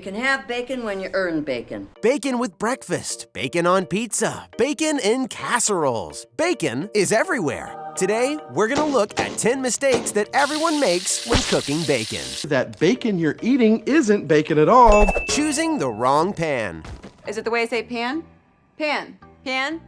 can have bacon when you earn bacon. Bacon with breakfast, bacon on pizza, bacon in casseroles. Bacon is everywhere. Today, we're gonna look at 10 mistakes that everyone makes when cooking bacon. That bacon you're eating isn't bacon at all. Choosing the wrong pan. Is it the way I say pan? Pan, pan,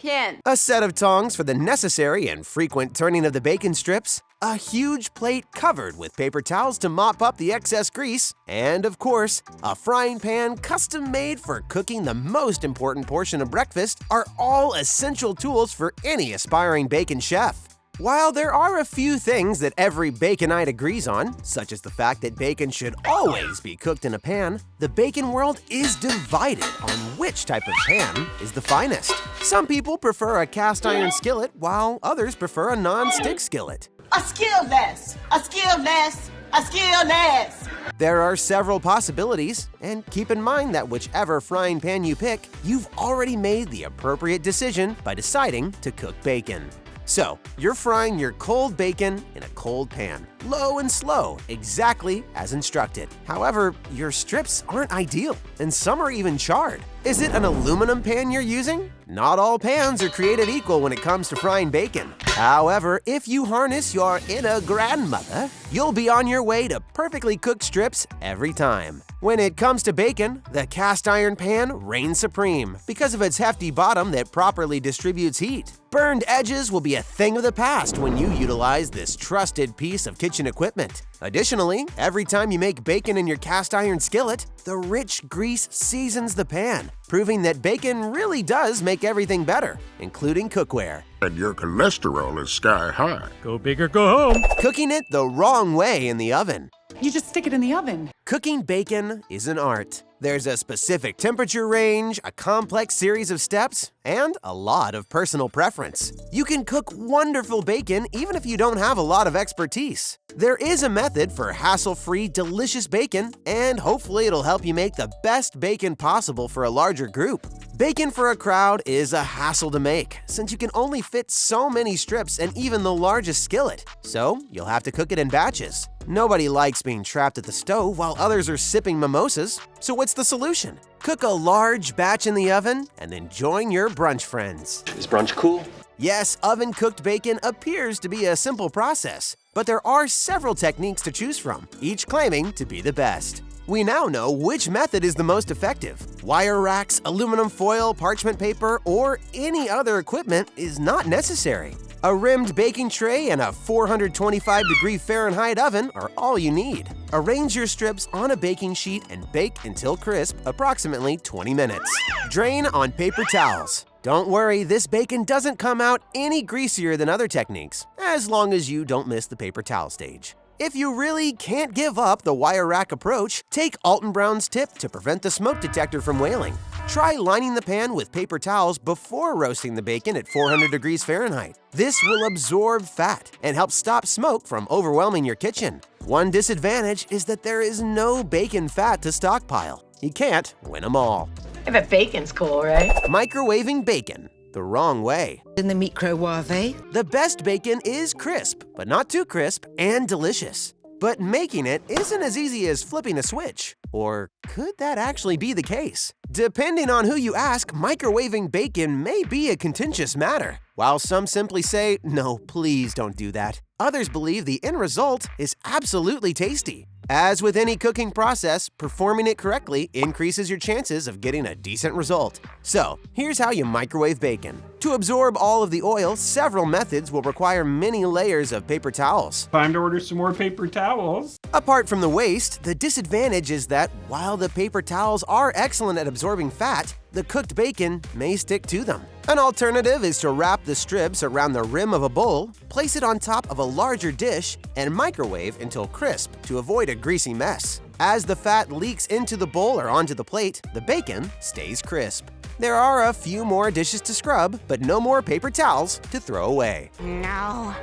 pan. A set of tongs for the necessary and frequent turning of the bacon strips. A huge plate covered with paper towels to mop up the excess grease. And of course, a frying pan custom made for cooking the most important portion of breakfast are all essential tools for any aspiring bacon chef. While there are a few things that every baconite agrees on, such as the fact that bacon should always be cooked in a pan, the bacon world is divided on which type of pan is the finest. Some people prefer a cast iron skillet, while others prefer a non-stick skillet. A skillless, a skillless, a skillless. There are several possibilities, and keep in mind that whichever frying pan you pick, you've already made the appropriate decision by deciding to cook bacon. So, you're frying your cold bacon in a cold pan, low and slow, exactly as instructed. However, your strips aren't ideal, and some are even charred. Is it an aluminum pan you're using? Not all pans are created equal when it comes to frying bacon. However, if you harness your inner grandmother, you'll be on your way to perfectly cooked strips every time. When it comes to bacon, the cast iron pan reigns supreme because of its hefty bottom that properly distributes heat. Burned edges will be a thing of the past when you utilize this trusted piece of kitchen equipment. Additionally, every time you make bacon in your cast iron skillet, the rich grease seasons the pan, proving that bacon really does make everything better, including cookware. And your cholesterol is sky high. Go big or go home. Cooking it the wrong way in the oven. You just stick it in the oven. Cooking bacon is an art. There's a specific temperature range, a complex series of steps, and a lot of personal preference. You can cook wonderful bacon even if you don't have a lot of expertise. There is a method for hassle-free, delicious bacon, and hopefully it'll help you make the best bacon possible for a larger group. Bacon for a crowd is a hassle to make, since you can only fit so many strips in even the largest skillet, so you'll have to cook it in batches. Nobody likes being trapped at the stove while others are sipping mimosas, so what's the solution? Cook a large batch in the oven and then join your brunch friends. Is brunch cool? Yes, oven-cooked bacon appears to be a simple process, but there are several techniques to choose from, each claiming to be the best. We now know which method is the most effective. Wire racks, aluminum foil, parchment paper, or any other equipment is not necessary. A rimmed baking tray and a 425-degree Fahrenheit oven are all you need. Arrange your strips on a baking sheet and bake until crisp, approximately 20 minutes. Drain on paper towels. Don't worry, this bacon doesn't come out any greasier than other techniques, as long as you don't miss the paper towel stage. If you really can't give up the wire rack approach, take Alton Brown's tip to prevent the smoke detector from wailing. Try lining the pan with paper towels before roasting the bacon at 400 degrees Fahrenheit. This will absorb fat and help stop smoke from overwhelming your kitchen. One disadvantage is that there is no bacon fat to stockpile. You can't win them all. I bet bacon's cool, right? Microwaving bacon the wrong way. In the microwave. The best bacon is crisp, but not too crisp, and delicious. But making it isn't as easy as flipping a switch. Or could that actually be the case? Depending on who you ask, microwaving bacon may be a contentious matter. While some simply say, no, please don't do that, others believe the end result is absolutely tasty. As with any cooking process, performing it correctly increases your chances of getting a decent result. So, here's how you microwave bacon. To absorb all of the oil, several methods will require many layers of paper towels. Time to order some more paper towels. Apart from the waste, the disadvantage is that while the paper towels are excellent at absorbing fat, the cooked bacon may stick to them. An alternative is to wrap the strips around the rim of a bowl, place it on top of a larger dish, and microwave until crisp to avoid a greasy mess. As the fat leaks into the bowl or onto the plate, the bacon stays crisp. There are a few more dishes to scrub, but no more paper towels to throw away. No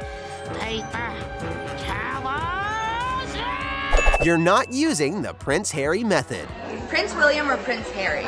paper towels. You're not using the Prince Harry method. Prince William or Prince Harry?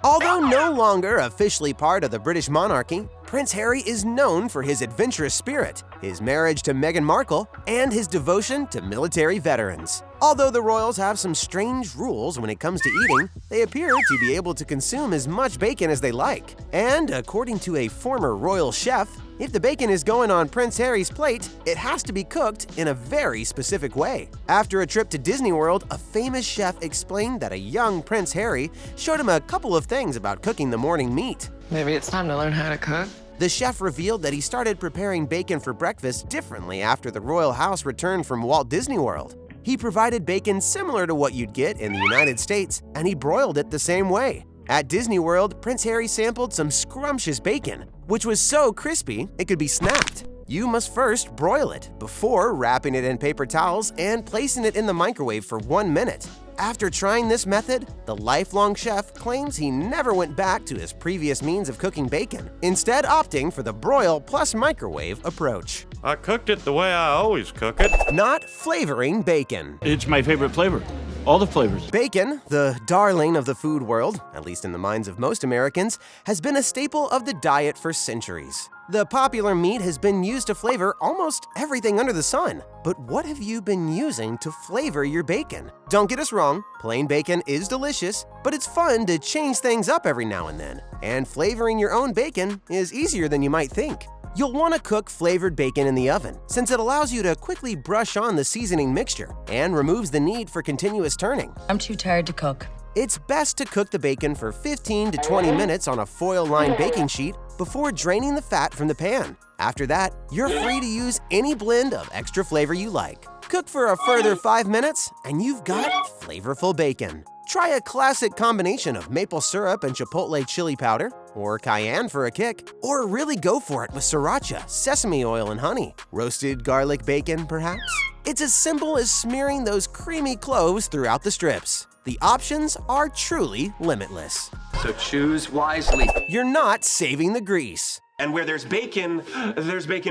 Although no longer officially part of the British monarchy, Prince Harry is known for his adventurous spirit, his marriage to Meghan Markle, and his devotion to military veterans. Although the royals have some strange rules when it comes to eating, they appear to be able to consume as much bacon as they like. And according to a former royal chef, if the bacon is going on Prince Harry's plate, it has to be cooked in a very specific way. After a trip to Disney World, a famous chef explained that a young Prince Harry showed him a couple of things about cooking the morning meat. Maybe it's time to learn how to cook. The chef revealed that he started preparing bacon for breakfast differently after the royal house returned from Walt Disney World. He provided bacon similar to what you'd get in the United States, and he broiled it the same way. At Disney World, Prince Harry sampled some scrumptious bacon, which was so crispy it could be snapped. You must first broil it before wrapping it in paper towels and placing it in the microwave for 1 minute. After trying this method, the lifelong chef claims he never went back to his previous means of cooking bacon, instead opting for the broil plus microwave approach. I cooked it the way I always cook it. Not flavoring bacon. It's my favorite flavor. All the flavors. Bacon, the darling of the food world, at least in the minds of most Americans, has been a staple of the diet for centuries. The popular meat has been used to flavor almost everything under the sun. But what have you been using to flavor your bacon? Don't get us wrong, plain bacon is delicious, but it's fun to change things up every now and then. And flavoring your own bacon is easier than you might think. You'll want to cook flavored bacon in the oven, since it allows you to quickly brush on the seasoning mixture and removes the need for continuous turning. I'm too tired to cook. It's best to cook the bacon for 15 to 20 minutes on a foil-lined baking sheet before draining the fat from the pan. After that, you're free to use any blend of extra flavor you like. Cook for a further 5 minutes, and you've got flavorful bacon. Try a classic combination of maple syrup and chipotle chili powder, or cayenne for a kick, or really go for it with sriracha, sesame oil, and honey. Roasted garlic bacon, perhaps? It's as simple as smearing those creamy cloves throughout the strips. The options are truly limitless. So choose wisely. You're not saving the grease. And where there's bacon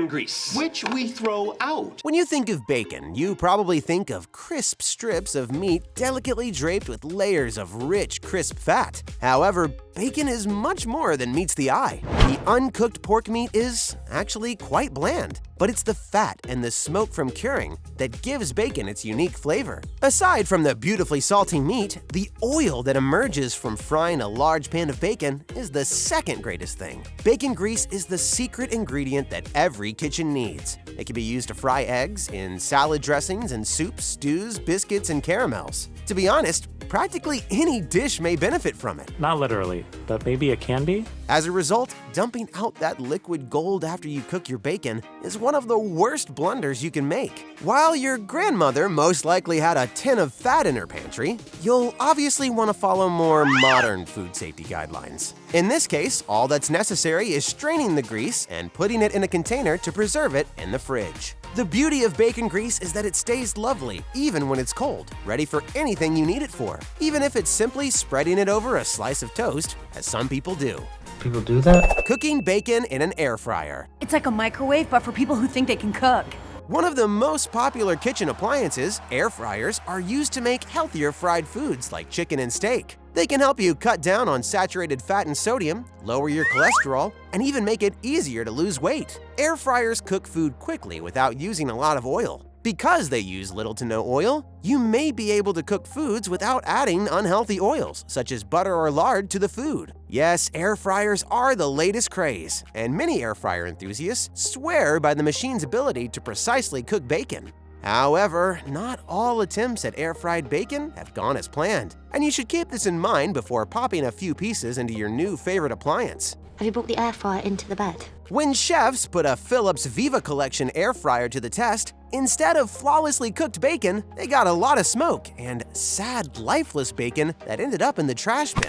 grease. Which we throw out. When you think of bacon, you probably think of crisp strips of meat delicately draped with layers of rich, crisp fat. However, bacon is much more than meets the eye. The uncooked pork meat is actually quite bland, but it's the fat and the smoke from curing that gives bacon its unique flavor. Aside from the beautifully salty meat, the oil that emerges from frying a large pan of bacon is the second greatest thing. Bacon grease is the secret ingredient that every kitchen needs. It can be used to fry eggs, in salad dressings, and soups, stews, biscuits, and caramels. To be honest, practically any dish may benefit from it. Not literally, but maybe it can be. As a result, dumping out that liquid gold after you cook your bacon is one of the worst blunders you can make. While your grandmother most likely had a tin of fat in her pantry, you'll obviously want to follow more modern food safety guidelines. In this case, all that's necessary is straining the grease and putting it in a container to preserve it in the fridge. The beauty of bacon grease is that it stays lovely even when it's cold, ready for anything you need it for, even if it's simply spreading it over a slice of toast, as some people do. People do that? Cooking bacon in an air fryer. It's like a microwave, but for people who think they can cook. One of the most popular kitchen appliances, air fryers, are used to make healthier fried foods like chicken and steak. They can help you cut down on saturated fat and sodium, lower your cholesterol, and even make it easier to lose weight. Air fryers cook food quickly without using a lot of oil. Because they use little to no oil, you may be able to cook foods without adding unhealthy oils, such as butter or lard, to the food. Yes, air fryers are the latest craze, and many air fryer enthusiasts swear by the machine's ability to precisely cook bacon. However, not all attempts at air-fried bacon have gone as planned, and you should keep this in mind before popping a few pieces into your new favorite appliance. Have you brought the air fryer into the bed? When chefs put a Philips Viva Collection air fryer to the test, instead of flawlessly cooked bacon, they got a lot of smoke and sad, lifeless bacon that ended up in the trash bin.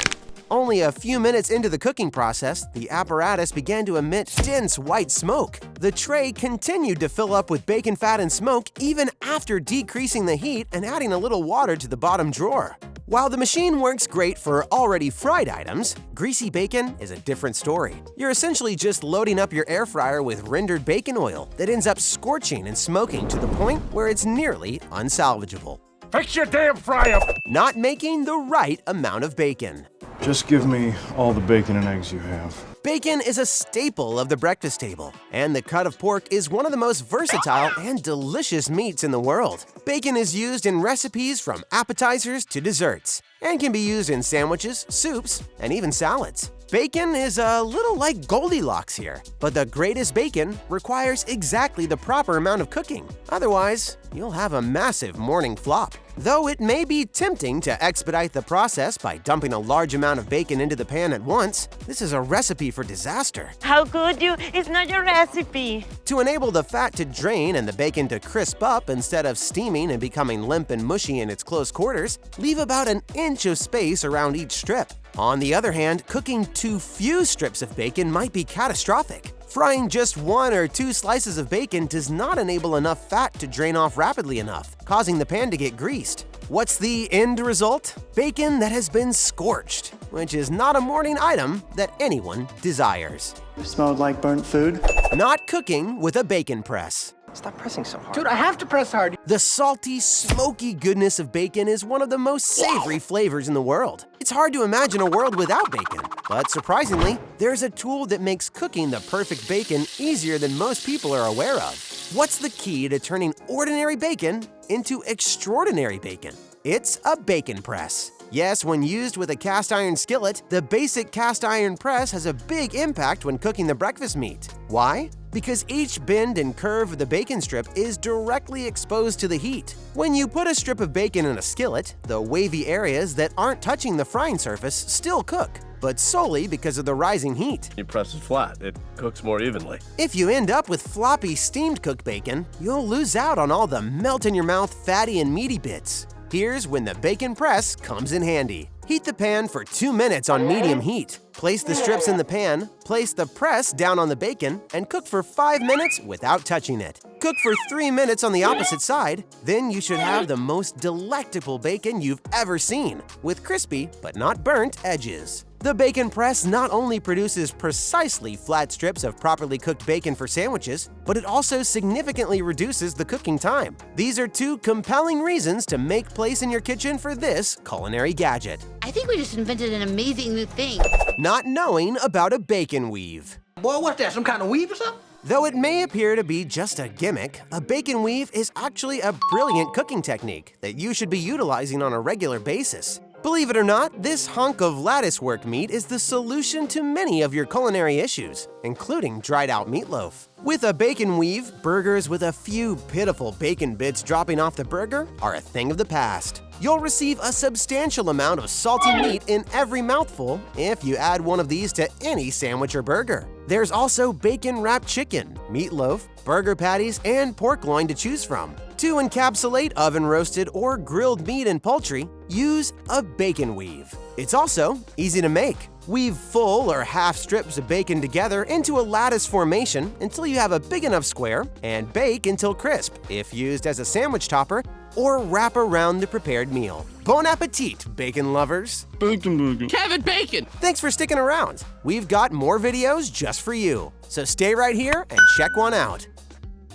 Only a few minutes into the cooking process, the apparatus began to emit dense white smoke. The tray continued to fill up with bacon fat and smoke even after decreasing the heat and adding a little water to the bottom drawer. While the machine works great for already fried items, greasy bacon is a different story. You're essentially just loading up your air fryer with rendered bacon oil that ends up scorching and smoking to the point where it's nearly unsalvageable. Fix your damn fry up! Not making the right amount of bacon. Just give me all the bacon and eggs you have. Bacon is a staple of the breakfast table, and the cut of pork is one of the most versatile and delicious meats in the world. Bacon is used in recipes from appetizers to desserts, and can be used in sandwiches, soups, and even salads. Bacon is a little like Goldilocks here, but the greatest bacon requires exactly the proper amount of cooking. Otherwise, you'll have a massive morning flop. Though it may be tempting to expedite the process by dumping a large amount of bacon into the pan at once, this is a recipe for disaster. How could you? It's not your recipe. To enable the fat to drain and the bacon to crisp up instead of steaming and becoming limp and mushy in its close quarters, leave about an inch of space around each strip. On the other hand, cooking too few strips of bacon might be catastrophic. Frying just 1 or 2 slices of bacon does not enable enough fat to drain off rapidly enough, causing the pan to get greased. What's the end result? Bacon that has been scorched, which is not a morning item that anyone desires. It smelled like burnt food. Not cooking with a bacon press. Stop pressing so hard. Dude, I have to press hard. The salty, smoky goodness of bacon is one of the most savory flavors in the world. It's hard to imagine a world without bacon, but surprisingly, there's a tool that makes cooking the perfect bacon easier than most people are aware of. What's the key to turning ordinary bacon into extraordinary bacon? It's a bacon press. Yes, when used with a cast iron skillet, the basic cast iron press has a big impact when cooking the breakfast meat. Why? Because each bend and curve of the bacon strip is directly exposed to the heat. When you put a strip of bacon in a skillet, the wavy areas that aren't touching the frying surface still cook, but solely because of the rising heat. You press it flat, it cooks more evenly. If you end up with floppy steamed cooked bacon, you'll lose out on all the melt-in-your-mouth fatty and meaty bits. Here's when the bacon press comes in handy. Heat the pan for 2 minutes on medium heat. Place the strips in the pan, place the press down on the bacon, and cook for 5 minutes without touching it. Cook for 3 minutes on the opposite side, then you should have the most delectable bacon you've ever seen, with crispy but not burnt edges. The bacon press not only produces precisely flat strips of properly cooked bacon for sandwiches, but it also significantly reduces the cooking time. These are 2 compelling reasons to make place in your kitchen for this culinary gadget. I think we just invented an amazing new thing. Not knowing about a bacon weave. Boy, what's that, some kind of weave or something? Though it may appear to be just a gimmick, a bacon weave is actually a brilliant cooking technique that you should be utilizing on a regular basis. Believe it or not, this hunk of latticework meat is the solution to many of your culinary issues, including dried out meatloaf. With a bacon weave, burgers with a few pitiful bacon bits dropping off the burger are a thing of the past. You'll receive a substantial amount of salty meat in every mouthful if you add one of these to any sandwich or burger. There's also bacon-wrapped chicken, meatloaf, burger patties, and pork loin to choose from. To encapsulate oven-roasted or grilled meat and poultry, use a bacon weave. It's also easy to make. Weave full or half strips of bacon together into a lattice formation until you have a big enough square, and bake until crisp if used as a sandwich topper, or wrap around the prepared meal. Bon appetit, bacon lovers! Kevin Bacon! Thanks for sticking around. We've got more videos just for you, so stay right here and check one out.